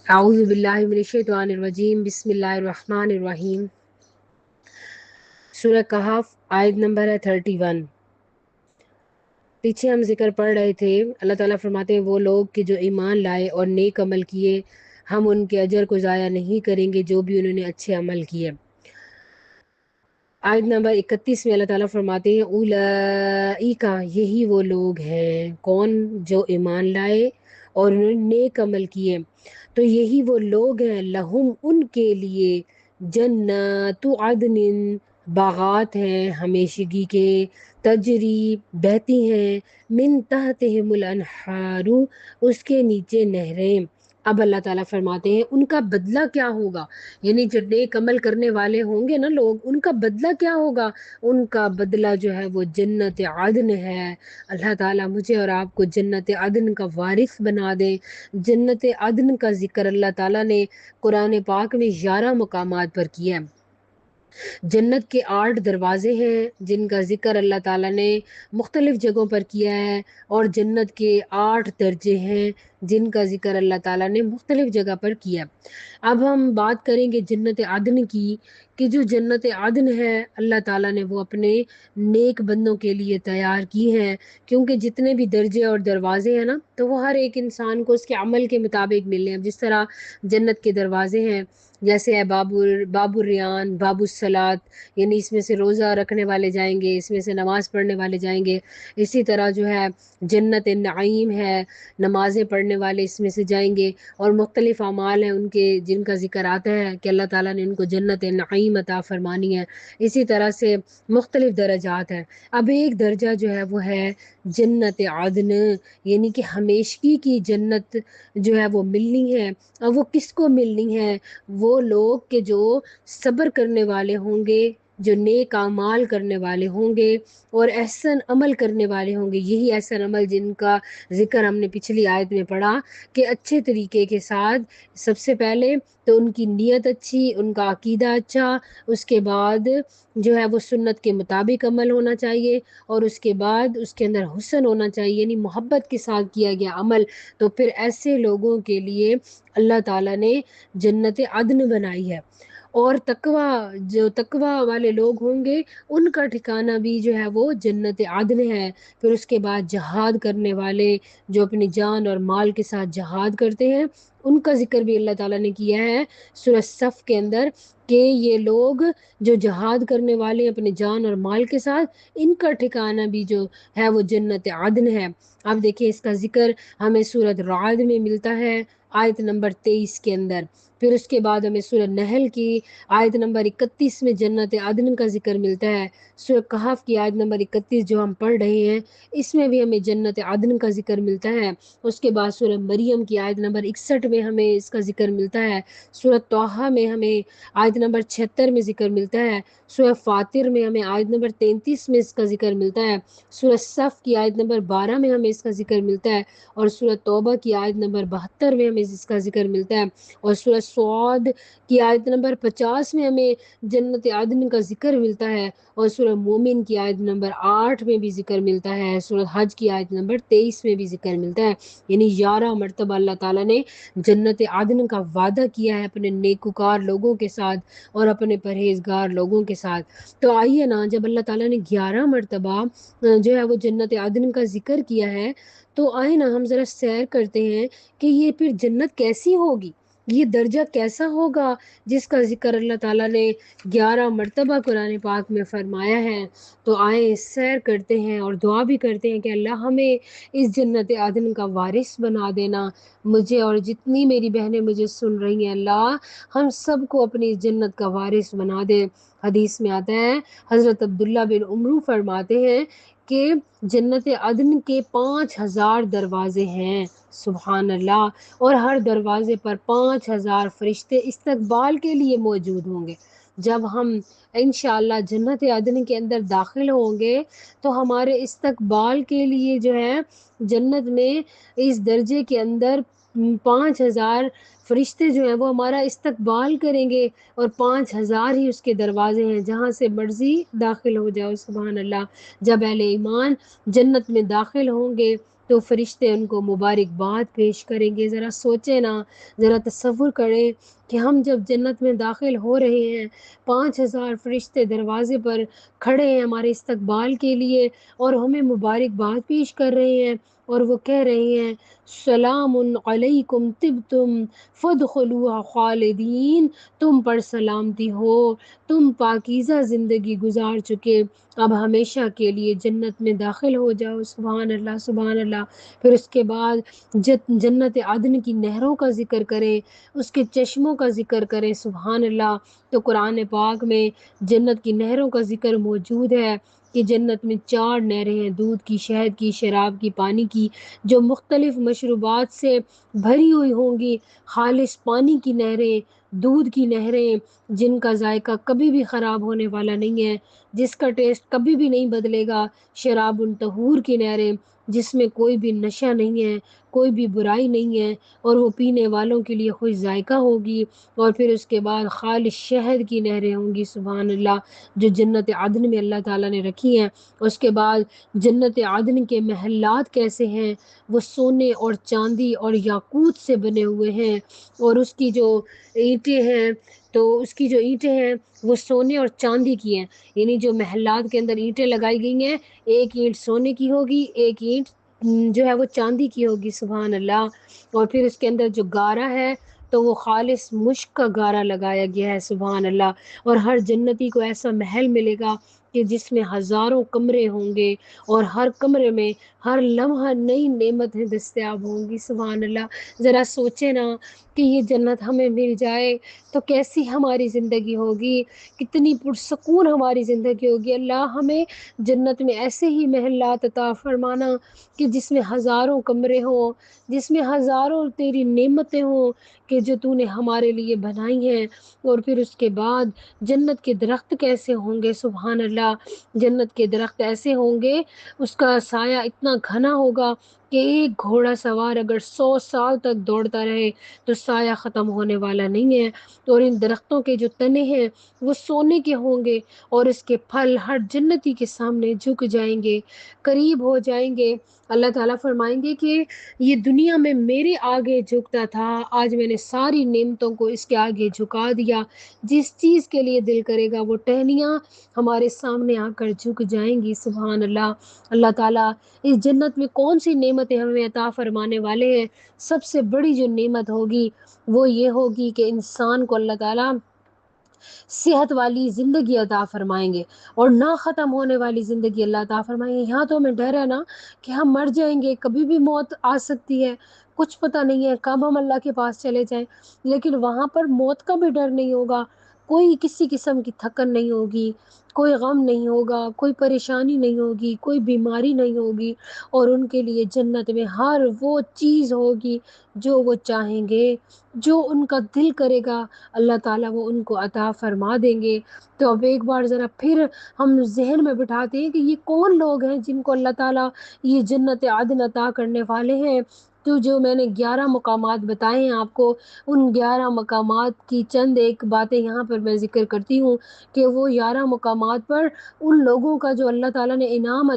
اعوذ باللہ من الشیطان الرجیم، بسم اللہ الرحمن الرحیم۔ سورہ کہف آیت نمبر ہے 31۔ پیچھے ہم ذکر پڑھ رہے تھے، اللہ تعالیٰ فرماتے ہیں وہ لوگ کہ جو ایمان لائے اور نیک عمل کیے، ہم ان کے اجر کو ضائع نہیں کریں گے جو بھی انہوں نے اچھے عمل کیے۔ آیت نمبر 31 میں اللہ تعالیٰ فرماتے ہیں اولئک، یہی وہ لوگ ہیں، کون؟ جو ایمان لائے اور انہوں نے نیک عمل کیے، تو یہی وہ لوگ ہیں، لہم ان کے لیے، جنات عدن، باغات ہیں ہمیشگی کے، تجری بہتی ہیں، من تحتہم الانہار، اس کے نیچے نہریں۔ اب اللہ تعالیٰ فرماتے ہیں ان کا بدلہ کیا ہوگا، یعنی جو نیک عمل کرنے والے ہوں گے نا لوگ، ان کا بدلہ کیا ہوگا؟ ان کا بدلہ جو ہے وہ جنت عدن ہے۔ اللہ تعالیٰ مجھے اور آپ کو جنت عدن کا وارث بنا دے۔ جنت عدن کا ذکر اللہ تعالیٰ نے قرآن پاک میں 11 مقامات پر کیا ہے۔ جنت کے 8 دروازے ہیں جن کا ذکر اللہ تعالیٰ نے مختلف جگہوں پر کیا ہے، اور جنت کے 8 درجے ہیں جن کا ذکر اللہ تعالیٰ نے مختلف جگہ پر کیا۔ اب ہم بات کریں گے جنت عدن کی، کہ جو جنت عدن ہے اللہ تعالیٰ نے وہ اپنے نیک بندوں کے لیے تیار کی ہیں، کیونکہ جتنے بھی درجے اور دروازے ہیں نا، تو وہ ہر ایک انسان کو اس کے عمل کے مطابق ملنے ہیں۔ جس طرح جنت کے دروازے ہیں، جیسے ہے باب الریان، باب الصلاۃ، یعنی اس میں سے روزہ رکھنے والے جائیں گے، اس میں سے نماز پڑھنے والے جائیں گے۔ اسی طرح جو ہے جنت نعیم ہے، نمازیں پڑھنے والے اس میں سے جائیں گے، اور مختلف اعمال ہیں ان کے جن کا ذکر آتا ہے کہ اللہ تعالیٰ نے ان کو جنت نعیم عطا فرمانی ہے۔ اسی طرح سے مختلف درجات ہیں۔ اب ایک درجہ جو ہے وہ ہے جنت عدن، یعنی کہ ہمیشگی کی جنت جو ہے وہ ملنی ہے۔ اور وہ کس کو ملنی ہے؟ وہ لوگ کہ جو صبر کرنے والے ہوں گے، جو نیک اعمال کرنے والے ہوں گے اور احسن عمل کرنے والے ہوں گے۔ یہی احسن عمل جن کا ذکر ہم نے پچھلی آیت میں پڑھا کہ اچھے طریقے کے ساتھ، سب سے پہلے تو ان کی نیت اچھی، ان کا عقیدہ اچھا، اس کے بعد جو ہے وہ سنت کے مطابق عمل ہونا چاہیے، اور اس کے بعد اس کے اندر حسن ہونا چاہیے، یعنی محبت کے ساتھ کیا گیا عمل۔ تو پھر ایسے لوگوں کے لیے اللہ تعالیٰ نے جنت عدن بنائی ہے۔ اور جو تقوی والے لوگ ہوں گے ان کا ٹھکانہ بھی جو ہے وہ جنت عدن ہے۔ پھر اس کے بعد جہاد کرنے والے جو اپنی جان اور مال کے ساتھ جہاد کرتے ہیں، ان کا ذکر بھی اللہ تعالیٰ نے کیا ہے سورہ صف کے اندر، کہ یہ لوگ جو جہاد کرنے والے اپنے جان اور مال کے ساتھ، ان کا ٹھکانہ بھی جو ہے وہ جنت عدن ہے۔ اب دیکھیں اس کا ذکر ہمیں سورۃ رعد میں ملتا ہے آیت نمبر 23 کے اندر۔ پھر اس کے بعد ہمیں سورہ نحل کی آیت نمبر 31 میں جنت عدن کا ذکر ملتا ہے۔ سورہ کہف کی آیت نمبر 31 جو ہم پڑھ رہے ہیں، اس میں بھی ہمیں جنت عدن کا ذکر ملتا ہے۔ اس کے بعد سورہ مریم کی آیت نمبر 61 میں ہمیں اس کا ذکر ملتا ہے۔ سورہ طٰہٰ میں ہمیں آیت نمبر 76 میں ذکر ملتا ہے۔ سورہ فاطر میں ہمیں آیت نمبر 33 میں اس کا ذکر ملتا ہے۔ سورہ صف کی آیت نمبر 12 میں ہمیں اس کا ذکر ملتا ہے، اور سورہ توبہ کی آیت نمبر 72 میں ہمیں اس کا ذکر ملتا ہے، اور سورہ صاد کی آیت نمبر 50 میں ہمیں جنت عدن کا ذکر ملتا ہے، اور سورہ مومن کی آیت نمبر 8 میں بھی ذکر ملتا ہے، سورہ حج کی آیت نمبر 23 میں بھی ذکر ملتا ہے۔ یعنی 11 مرتبہ اللہ تعالیٰ نے جنت عدن کا وعدہ کیا ہے اپنے نیکوکار لوگوں کے ساتھ اور اپنے پرہیزگار لوگوں کے ساتھ۔ تو آئیے نا، جب اللہ تعالیٰ نے 11 مرتبہ جو ہے وہ جنت عدن کا ذکر کیا ہے، تو آئے نا ہم ذرا سیر کرتے ہیں کہ یہ پھر جنت کیسی ہوگی، یہ درجہ کیسا ہوگا جس کا ذکر اللہ تعالیٰ نے 11 مرتبہ قرآن پاک میں فرمایا ہے۔ تو آئیں سیر کرتے ہیں اور دعا بھی کرتے ہیں کہ اللہ ہمیں اس جنت عدن کا وارث بنا دینا، مجھے اور جتنی میری بہنیں مجھے سن رہی ہیں، اللہ ہم سب کو اپنی اس جنت کا وارث بنا دے۔ حدیث میں آتا ہے، حضرت عبداللہ بن عمرو فرماتے ہیں کہ جنت عدن کے 5000 دروازے ہیں، سبحان اللہ، اور ہر دروازے پر 5000 فرشتے استقبال کے لیے موجود ہوں گے۔ جب ہم انشاءاللہ جنت عدن کے اندر داخل ہوں گے تو ہمارے استقبال کے لیے جو ہے جنت میں اس درجے کے اندر 5000 فرشتے جو ہیں وہ ہمارا استقبال کریں گے، اور 5000 ہی اس کے دروازے ہیں جہاں سے مرضی داخل ہو جاؤ، سبحان اللہ۔ جب اہل ایمان جنت میں داخل ہوں گے تو فرشتے ان کو مبارکباد پیش کریں گے۔ ذرا سوچیں نا، ذرا تصور کریں کہ ہم جب جنت میں داخل ہو رہے ہیں، 5,000 فرشتے دروازے پر کھڑے ہیں ہمارے استقبال کے لیے، اور ہمیں مبارکباد پیش کر رہے ہیں، اور وہ کہہ رہے ہیں سلام علیکم طبتم فادخلوها خالدین، تم پر سلامتی ہو، تم پاکیزہ زندگی گزار چکے، اب ہمیشہ کے لیے جنت میں داخل ہو جاؤ۔ سبحان اللہ، سبحان اللہ۔ پھر اس کے بعد جنت عدن کی نہروں کا ذکر کریں، اس کے چشموں کا ذکر کریں، سبحان اللہ۔ تو قرآن پاک میں جنت کی نہروں کا ذکر موجود ہے کہ جنت میں 4 نہریں ہیں، دودھ کی، شہد کی، شراب کی، پانی کی، جو مختلف مشروبات سے بھری ہوئی ہوں گی، خالص پانی کی نہریں، دودھ کی نہریں، جن کا ذائقہ کبھی بھی خراب ہونے والا نہیں ہے، جس کا ٹیسٹ کبھی بھی نہیں بدلے گا، شراب طہور کی نہریں، جس میں کوئی بھی نشہ نہیں ہے، کوئی بھی برائی نہیں ہے، اور وہ پینے والوں کے لیے خوش ذائقہ ہوگی۔ اور پھر اس کے بعد خالص شہد کی نہریں ہوں گی، سبحان اللہ، جو جنت عدن میں اللہ تعالیٰ نے رکھی ہیں۔ اس کے بعد جنت عدن کے محلات کیسے ہیں، وہ سونے اور چاندی اور یاقوت سے بنے ہوئے ہیں، اور اس کی جو اینٹیں ہیں، تو اس کی جو اینٹیں ہیں وہ سونے اور چاندی کی ہیں، یعنی جو محلات کے اندر اینٹیں لگائی گئی ہیں، ایک اینٹ سونے کی ہوگی، ایک اینٹ جو ہے وہ چاندی کی ہوگی، سبحان اللہ۔ اور پھر اس کے اندر جو گارا ہے تو وہ خالص مشک کا گارا لگایا گیا ہے، سبحان اللہ۔ اور ہر جنتی کو ایسا محل ملے گا کہ جس میں ہزاروں کمرے ہوں گے، اور ہر کمرے میں ہر لمحہ نئی نعمتیں دستیاب ہوں گی، سبحان اللہ۔ ذرا سوچیں نا کہ یہ جنت ہمیں مل جائے تو کیسی ہماری زندگی ہوگی، کتنی پرسکون ہماری زندگی ہوگی۔ اللہ ہمیں جنت میں ایسے ہی محلات عطا فرمانا کہ جس میں ہزاروں کمرے ہوں، جس میں ہزاروں تیری نعمتیں ہوں کہ جو تو نے ہمارے لیے بنائی ہیں۔ اور پھر اس کے بعد جنت کے درخت کیسے ہوں گے، سبحان اللہ۔ جنت کے درخت ایسے ہوں گے، اس کا سایہ اتنا گھنا ہوگا کہ ایک گھوڑا سوار اگر 100 سال تک دوڑتا رہے تو سایہ ختم ہونے والا نہیں ہے۔ اور ان درختوں کے جو تنے ہیں وہ سونے کے ہوں گے، اور اس کے پھل ہر جنتی کے سامنے جھک جائیں گے، قریب ہو جائیں گے۔ اللہ تعالیٰ فرمائیں گے کہ یہ دنیا میں میرے آگے جھکتا تھا، آج میں نے ساری نعمتوں کو اس کے آگے جھکا دیا، جس چیز کے لیے دل کرے گا وہ ٹہنیاں ہمارے سامنے آ کر جھک جائیں گی، سبحان اللہ۔ اللہ تعالیٰ اس جنت میں کون سی نعمتیں ہمیں عطا فرمانے والے ہیں؟ سب سے بڑی جو نعمت ہوگی وہ یہ ہوگی کہ انسان کو اللہ تعالیٰ صحت والی زندگی عطا فرمائیں گے، اور نہ ختم ہونے والی زندگی اللہ عطا فرمائیں گے۔ یہاں تو ہمیں ڈر ہے نا کہ ہم مر جائیں گے، کبھی بھی موت آ سکتی ہے، کچھ پتہ نہیں ہے کب ہم اللہ کے پاس چلے جائیں، لیکن وہاں پر موت کا بھی ڈر نہیں ہوگا، کوئی کسی قسم کی تھکن نہیں ہوگی، کوئی غم نہیں ہوگا، کوئی پریشانی نہیں ہوگی، کوئی بیماری نہیں ہوگی، اور ان کے لیے جنت میں ہر وہ چیز ہوگی جو وہ چاہیں گے، جو ان کا دل کرے گا اللہ تعالیٰ وہ ان کو عطا فرما دیں گے۔ تو اب ایک بار ذرا پھر ہم ذہن میں بٹھاتے ہیں کہ یہ کون لوگ ہیں جن کو اللہ تعالیٰ یہ جنت عدن عطا کرنے والے ہیں۔ تو جو میں نے 11 مقامات بتائے ہیں آپ کو، ان 11 مقامات کی چند ایک باتیں یہاں پر میں ذکر کرتی ہوں کہ وہ 11 مقامات پر ان لوگوں کا جو اللہ تعالیٰ نے انعام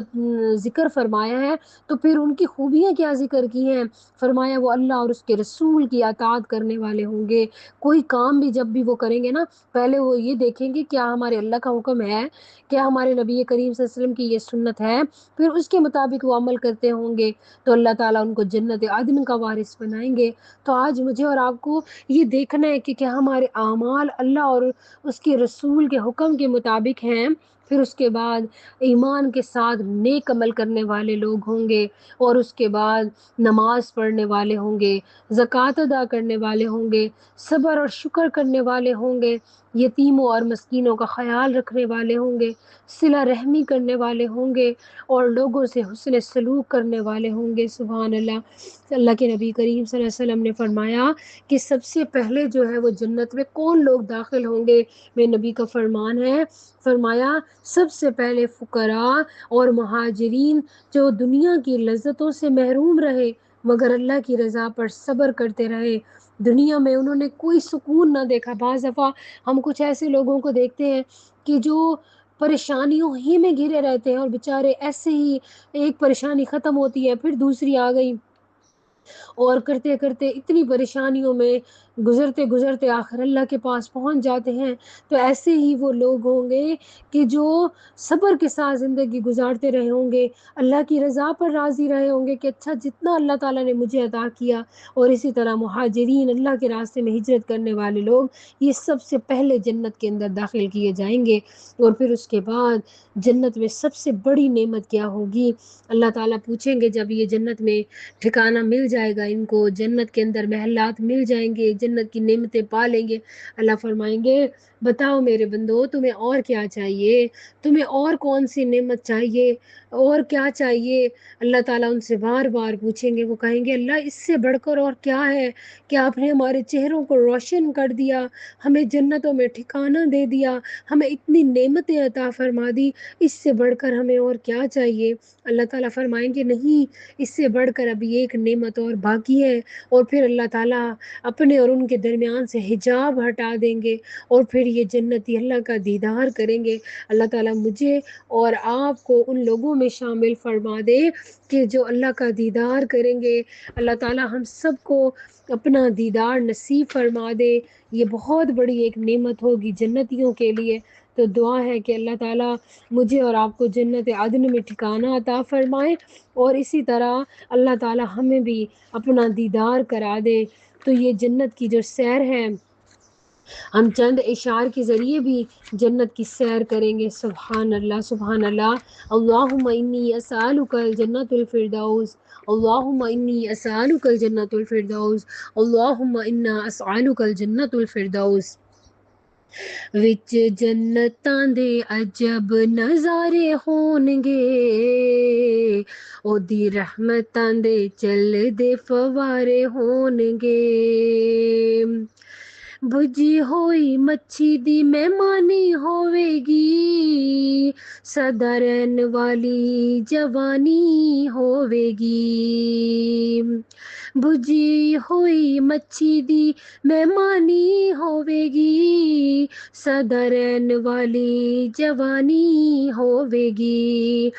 ذکر فرمایا ہے، تو پھر ان کی خوبیاں کیا ذکر کی ہیں؟ فرمایا وہ اللہ اور اس کے رسول کی اطاعت کرنے والے ہوں گے۔ کوئی کام بھی جب بھی وہ کریں گے نا، پہلے وہ یہ دیکھیں گے کیا ہمارے اللہ کا حکم ہے، کیا ہمارے نبی کریم صلی اللہ علیہ وسلم کی یہ سنت ہے، پھر اس کے مطابق وہ عمل کرتے ہوں گے تو اللہ تعالیٰ ان کو جنت عدن کا وارث بنائیں گے۔ تو آج مجھے اور آپ کو یہ دیکھنا ہے کہ کیا ہمارے اعمال اللہ اور اس کے رسول کے حکم کے مطابق ہیں۔ پھر اس کے بعد ایمان کے ساتھ نیک عمل کرنے والے لوگ ہوں گے، اور اس کے بعد نماز پڑھنے والے ہوں گے، زکوٰۃ ادا کرنے والے ہوں گے، صبر اور شکر کرنے والے ہوں گے، یتیموں اور مسکینوں کا خیال رکھنے والے ہوں گے، صلہ رحمی کرنے والے ہوں گے، اور لوگوں سے حسن سلوک کرنے والے ہوں گے، سبحان اللہ۔ اللہ کے نبی کریم صلی اللہ علیہ وسلم نے فرمایا کہ سب سے پہلے جو ہے وہ جنت میں کون لوگ داخل ہوں گے؟ میرے نبی کا فرمان ہے، فرمایا سب سے پہلے فقراء اور مہاجرین جو دنیا کی لذتوں سے محروم رہے مگر اللہ کی رضا پر صبر کرتے رہے، دنیا میں انہوں نے کوئی سکون نہ دیکھا۔ بعض دفعہ ہم کچھ ایسے لوگوں کو دیکھتے ہیں کہ جو پریشانیوں ہی میں گھرے رہتے ہیں، اور بیچارے ایسے ہی ایک پریشانی ختم ہوتی ہے پھر دوسری آ گئی، اور کرتے کرتے اتنی پریشانیوں میں گزرتے گزرتے آخر اللہ کے پاس پہنچ جاتے ہیں۔ تو ایسے ہی وہ لوگ ہوں گے کہ جو صبر کے ساتھ زندگی گزارتے رہے ہوں گے، اللہ کی رضا پر راضی رہے ہوں گے کہ اچھا جتنا اللہ تعالیٰ نے مجھے عطا کیا۔ اور اسی طرح مہاجرین، اللہ کے راستے میں ہجرت کرنے والے لوگ، یہ سب سے پہلے جنت کے اندر داخل کیے جائیں گے۔ اور پھر اس کے بعد جنت میں سب سے بڑی نعمت کیا ہوگی؟ اللہ تعالیٰ پوچھیں گے جب یہ جنت میں ٹھکانہ مل جائے گا، ان کو جنت کے اندر محلات مل جائیں گے، جنت کی نعمتیں پا لیں گے، اللہ فرمائیں گے بتاؤ میرے بندو تمہیں اور کیا چاہیے، تمہیں اور کون سی نعمت چاہیے، اور کیا چاہیے؟ اللہ تعالیٰ ان سے بار بار پوچھیں گے، وہ کہیں گے اللہ اس سے بڑھ کر اور کیا ہے کہ آپ نے ہمارے چہروں کو روشن کر دیا، ہمیں جنتوں میں ٹھکانہ دے دیا، ہمیں اتنی نعمتیں عطا فرما دی، اس سے بڑھ کر ہمیں اور کیا چاہیے؟ اللہ تعالیٰ فرمائیں گے نہیں، اس سے بڑھ کر ابھی ایک نعمت اور باقی ہے۔ اور پھر اللہ تعالیٰ اپنے اور ان کے درمیان سے حجاب ہٹا دیں گے، اور پھر یہ جنتی اللہ کا دیدار کریں گے۔ اللہ تعالیٰ مجھے اور آپ کو ان لوگوں میں شامل فرما دے کہ جو اللہ کا دیدار کریں گے۔ اللہ تعالیٰ ہم سب کو اپنا دیدار نصیب فرما دے، یہ بہت بڑی ایک نعمت ہوگی جنتیوں کے لیے۔ تو دعا ہے کہ اللہ تعالیٰ مجھے اور آپ کو جنت عدن میں ٹھکانہ عطا فرمائے، اور اسی طرح اللہ تعالیٰ ہمیں بھی اپنا دیدار کرا دے۔ تو یہ جنت کی جو سیر ہے، ہم چند اشعار کے ذریعے بھی جنت کی سیر کریں گے۔ سبحان اللہ، سبحان اللہ۔ اللہم انی اسألک الجنت الفردوس، اللہم انی اسألک الجنت الفردوس، اللہم انا اسألک الجنت الفردوس۔ وچ جنتاں دے عجب نظارے ہون گے، او دی رحمتاں دے چل دے فوارے ہون گے، بجھی ہوئی مچھی دی مہمانی ہوے گی، سدا رہن والی جوانی ہوے گی، بجھی ہوئی مچھی دی مہمانی ہوے گی، سدا رہن والی جوانی ہوے گی،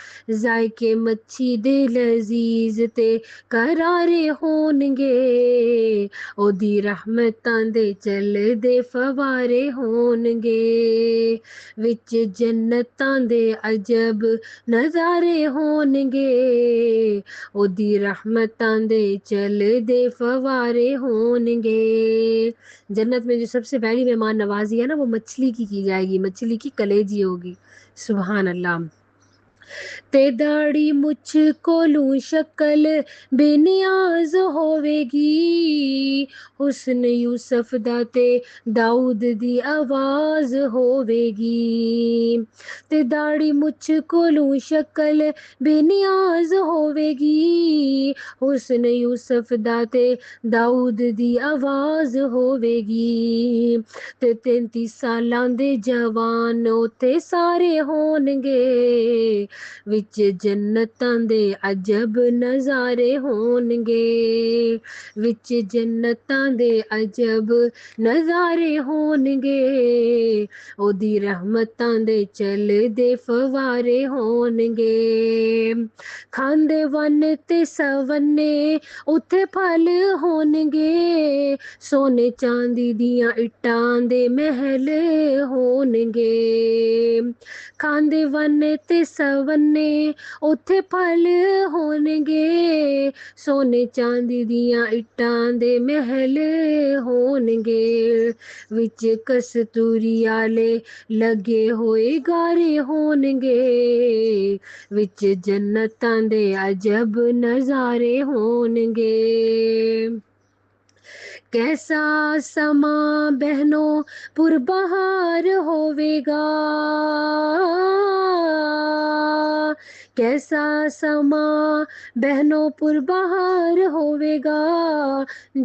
ذائقے مچھی دے لذیذ تے کرارے ہون گے، او دی رحمتاں دے چل دے فوارے ہون گے، وچ جنتاں دے عجب نظارے ہون گے، او دی رحمتاں دے چل دے فوارے ہون گے۔ جنت میں جو سب سے پہلی مہمان نوازی ہے نا، وہ مچھلی کی جائے گی، مچھلی کی کلیجی ہوگی۔ سبحان اللہ۔ تے داڑھی مچھ کولوں شکل بے نیاز ہوے گی، حسن یوسف دا تے داؤد دی آواز ہوے گی، تے داڑھی مچھ کولوں شکل بے نیاز ہوے گی، حسن یوسف دا تے داؤد دی آواز ہوے گی، تے 33 سالاں دے جوان اوتھے سارے ہون گے، وچ جنتاں دے عجب نظارے ہون گے، وچ جنتاں دے عجب نظارے ہون گے، او دی رحمتاں دے چل دے فوارے ہون گے، کھاندے ون تے سونے اوتھے پھل ہون گے، سونے چاندی دیاں اٹاں دے محل ہون گے، کھاندے ون تے سونے اوتھے پھل ہون گے، سونے چاندی دیاں اٹاں دے محل ہون گے، وچ کستوری آلے لگے ہوئے گارے ہون گے، وچ جنتاں دے عجب نظارے ہون گے، کیسا سماں بہنوں پربہار ہوے گا، کیسا سماں بہنوں پربہار ہوے گا،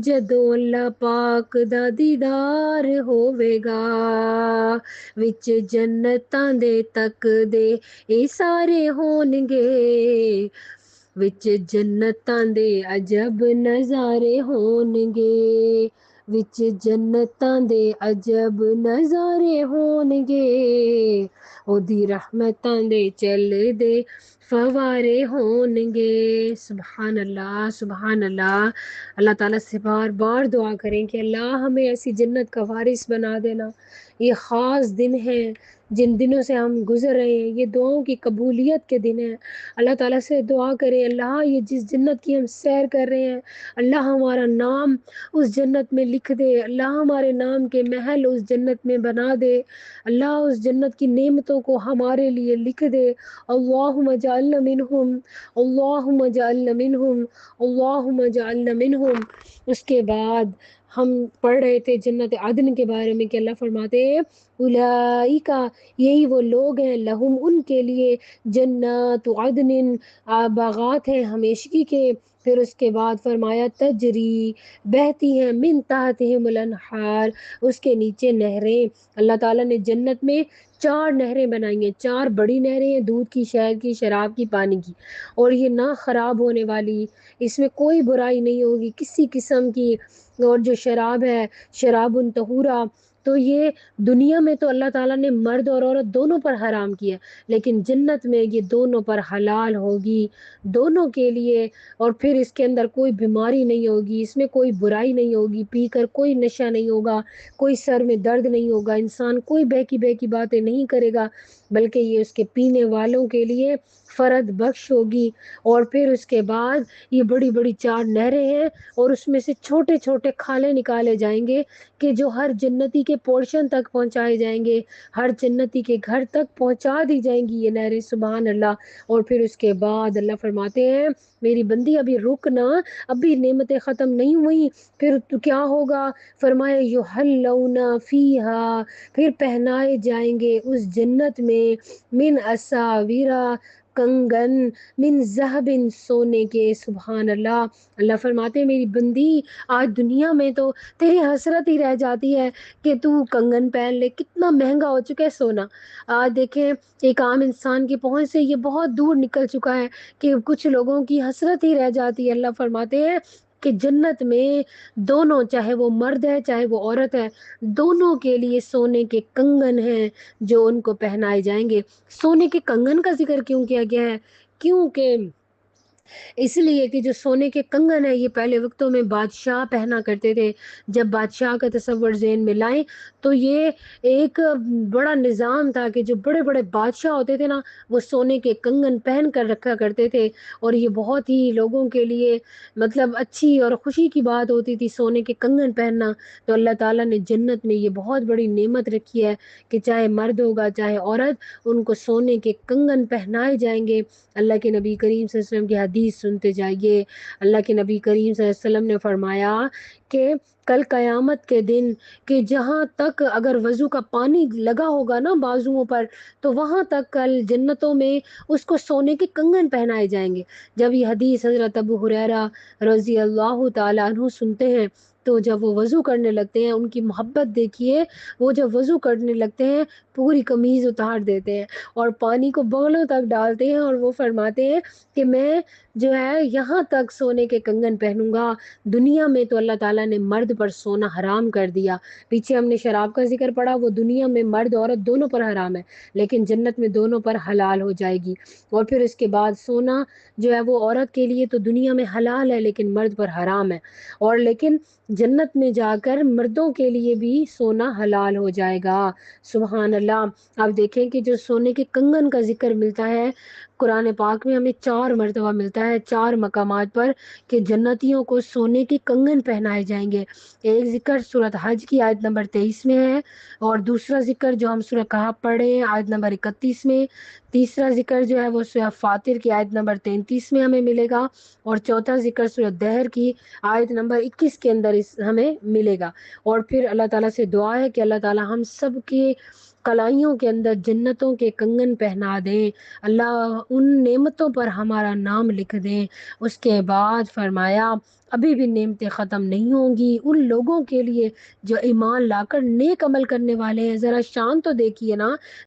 جدوں اللہ پاک دا دیدار ہوے گا، وچ جنتاں دے تک دے اے سارے ہون گے، وچ جنتاں دے عجب نظارے ہون گے۔ وچ جنتاں دے عجب نظارے ہونگے، اودی رحمتاں دے چل دے فوارے ہونگے۔ سبحان اللہ، سبحان اللہ۔ اللہ تعالیٰ سے بار بار دعا کریں کہ اللہ ہمیں ایسی جنت کا وارث بنا دینا۔ یہ خاص دن ہے جن دنوں سے ہم گزر رہے ہیں، یہ دعاؤں کی قبولیت کے دن ہیں۔ اللہ تعالیٰ سے دعا کریں اللہ یہ جس جنت کی ہم سیر کر رہے ہیں، اللہ ہمارا نام اس جنت میں لکھ دے، اللہ ہمارے نام کے محل اس جنت میں بنا دے، اللہ اس جنت کی نعمتوں کو ہمارے لیے لکھ دے۔ اللہم اجعلنا منہم، اللہم اجعلنا منہم، اللہم اجعلنا منہم۔ اس کے بعد ہم پڑھ رہے تھے جنت عدن کے بارے میں کہ اللہ فرماتے ہیں اولئک، یہی وہ لوگ ہیں، لہم ان کے لیے، جنات عدن، باغات ہیں ہمیشگی کے۔ پھر اس کے بعد فرمایا تجری، بہتی ہیں، من تحتہم الانہار، اس کے نیچے نہریں۔ اللہ تعالیٰ نے جنت میں 4 نہریں بنائی ہیں، 4 بڑی نہریں ہیں، دودھ کی، شہد کی، شراب کی، پانی کی، اور یہ نہ خراب ہونے والی، اس میں کوئی برائی نہیں ہوگی کسی قسم کی۔ اور جو شراب ہے، شراب طہورا، تو یہ دنیا میں تو اللہ تعالیٰ نے مرد اور عورت دونوں پر حرام کیا، لیکن جنت میں یہ دونوں پر حلال ہوگی، دونوں کے لیے۔ اور پھر اس کے اندر کوئی بیماری نہیں ہوگی، اس میں کوئی برائی نہیں ہوگی، پی کر کوئی نشہ نہیں ہوگا، کوئی سر میں درد نہیں ہوگا، انسان کوئی بہکی بہکی باتیں نہیں کرے گا، بلکہ یہ اس کے پینے والوں کے لیے فرد بخش ہوگی۔ اور پھر اس کے بعد یہ بڑی بڑی 4 نہریں ہیں، اور اس میں سے چھوٹے چھوٹے کھالے نکالے جائیں گے کہ جو ہر جنتی کے پورشن تک پہنچائے جائیں گے، ہر جنتی کے گھر تک پہنچا دی جائیں گی یہ نہریں، سبحان اللہ۔ اور پھر اس کے بعد اللہ فرماتے ہیں میری بندی ابھی رک نہ، ابھی نعمتیں ختم نہیں ہوئی، پھر تو کیا ہوگا؟ فرمایا یحلون فیہا، پھر پہنائے جائیں گے اس جنت میں، من اساورا، کنگن، من ذہب، سونے کے، سبحان اللہ۔ اللہ فرماتے ہیں میری بندی آج دنیا میں تو تیری حسرت ہی رہ جاتی ہے کہ تو کنگن پہن لے، کتنا مہنگا ہو چکا ہے سونا۔ آج دیکھیں ایک عام انسان کی پہنچ سے یہ بہت دور نکل چکا ہے کہ کچھ لوگوں کی حسرت ہی رہ جاتی ہے۔ اللہ فرماتے ہیں کہ جنت میں دونوں، چاہے وہ مرد ہے چاہے وہ عورت ہے، دونوں کے لیے سونے کے کنگن ہیں جو ان کو پہنائے جائیں گے۔ سونے کے کنگن کا ذکر کیوں کیا گیا ہے؟ کیونکہ اس لیے کہ جو سونے کے کنگن ہیں یہ پہلے وقتوں میں بادشاہ پہنا کرتے تھے۔ جب بادشاہ کا تصور ذہن میں لائیں تو یہ ایک بڑا نظام تھا کہ جو بڑے بڑے بادشاہ ہوتے تھے نا، وہ سونے کے کنگن پہن کر رکھا کرتے تھے، اور یہ بہت ہی لوگوں کے لیے مطلب اچھی اور خوشی کی بات ہوتی تھی سونے کے کنگن پہننا۔ تو اللہ تعالیٰ نے جنت میں یہ بہت بڑی نعمت رکھی ہے کہ چاہے مرد ہوگا چاہے عورت، ان کو سونے کے کنگن پہنائے جائیں گے۔ اللہ کے نبی کریم صلی اللہ علیہ وسلم کی حدیث سنتے جائیے۔ اللہ کے نبی کریم صلی اللہ علیہ وسلم نے فرمایا کہ کل قیامت کے دن کہ جہاں تک اگر وضو کا پانی لگا ہوگا نا بازوؤں پر، تو وہاں تک کل جنتوں میں اس کو سونے کے کنگن پہنائے جائیں گے۔ جب یہ حدیث حضرت ابو ہریرہ رضی اللہ تعالیٰ عنہ سنتے ہیں تو جب وہ وضو کرنے لگتے ہیں، ان کی محبت دیکھیے، وہ جب وضو کرنے لگتے ہیں پوری قمیض اتار دیتے ہیں اور پانی کو بغلوں تک ڈالتے ہیں، اور وہ فرماتے ہیں کہ میں جو ہے یہاں تک سونے کے کنگن پہنوں گا۔ دنیا میں تو اللہ تعالیٰ نے مرد پر سونا حرام کر دیا، پیچھے ہم نے شراب کا ذکر پڑھا، وہ دنیا میں مرد عورت دونوں پر حرام ہے، لیکن جنت میں دونوں پر حلال ہو جائے گی۔ اور پھر اس کے بعد سونا جو ہے وہ عورت کے لیے تو دنیا میں حلال ہے لیکن مرد پر حرام ہے، اور لیکن جنت میں جا کر مردوں کے لیے بھی سونا حلال ہو جائے گا، سبحان اللہ۔ آپ دیکھیں کہ جو سونے کے کنگن کا ذکر ملتا ہے قرآن پاک میں، ہمیں 4 مرتبہ ملتا ہے 4 مقامات پر کہ جنتیوں کو سونے کے کنگن پہنائے جائیں گے۔ ایک ذکر سورۃ حج کی آیت نمبر 23 میں ہے، اور دوسرا ذکر جو ہم سورۃ کہف پڑھے ہیں آیت نمبر 31 میں، تیسرا ذکر جو ہے وہ سورۃ فاطر کی آیت نمبر 33 میں ہمیں ملے گا، اور چوتھا ذکر سورۃ دہر کی آیت نمبر 21 کے اندر ہمیں ملے گا۔ اور پھر اللہ تعالیٰ سے دعا ہے کہ اللہ تعالیٰ ہم سب کے کلائیوں کے اندر جنتوں کے کنگن پہنا دیں، اللہ ان نعمتوں پر ہمارا نام لکھ دیں۔ اس کے بعد فرمایا ابھی بھی نعمتیں ختم نہیں ہوں گی ان لوگوں کے لیے جو ایمان لا کر نیک عمل کرنے والے ہیں۔ ذرا شان تو دیکھیے نا،